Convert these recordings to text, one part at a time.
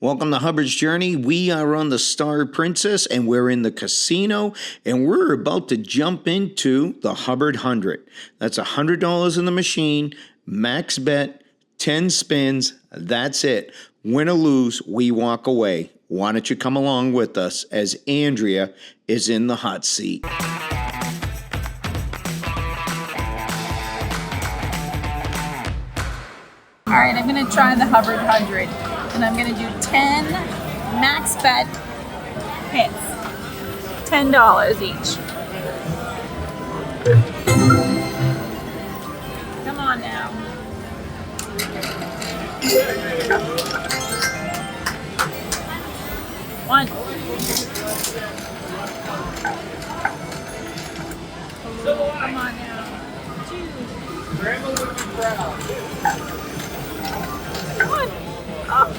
Welcome to Hubbard's Journey. We are on the Star Princess and we're in the casino and we're about to jump into the Hubbard 100. That's $100 in the machine, max bet, 10 spins, that's it. Win or lose, we walk away. Why don't you come along with us as Andrea is in the hot seat. All right, I'm gonna try the Hubbard 100, and I'm gonna do 10 max bet hits, $10 each. Come on now. One. Come on now. Two. Grandma would be proud. One. Oh.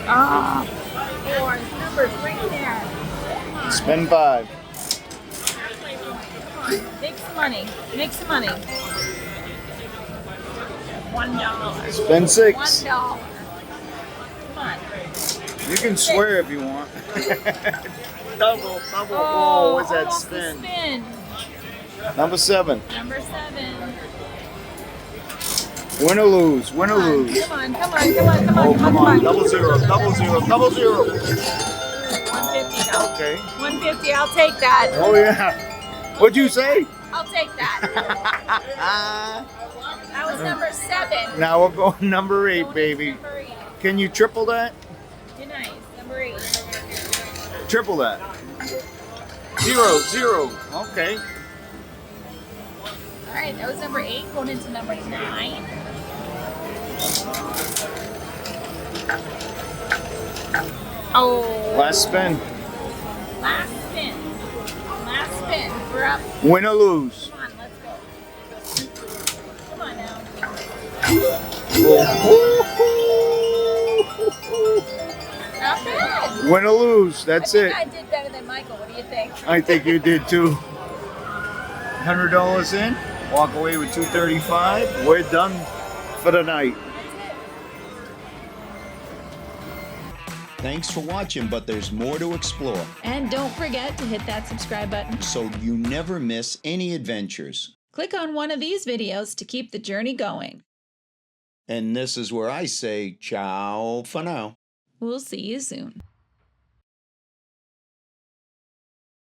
Ah, four numbers right there. Come on. Spin 5. Come on. Make some money. Make some money. $1. Spin 6. $1. Come on. You can swear if you want. double. Oh, what's that almost spin? a spin. Number 7. Number 7. Win or lose, win or lose. Come on. Oh, come on. Double zero. 150. Okay. 150. I'll take that. Oh, yeah. What'd you say? I'll take that. That was number 7. Now we're going number 8, Going baby. into number 8. Can you triple that? You're nice. Number 8. Triple that. 0. Okay. All right, that was number 8. Going into number 9. Oh. Last spin. Last spin. We're up. Win or lose. Come on, let's go. Come on now. Not bad. Win or lose. That's I it. think I did better than Michael. What do you think? I think you did too. $100 in. Walk away with $235. We're done for the night. Thanks for watching, but there's more to explore. And don't forget to hit that subscribe button So you never miss any adventures. Click on one of these videos to keep the journey going. And this is where I say ciao for now. We'll see you soon.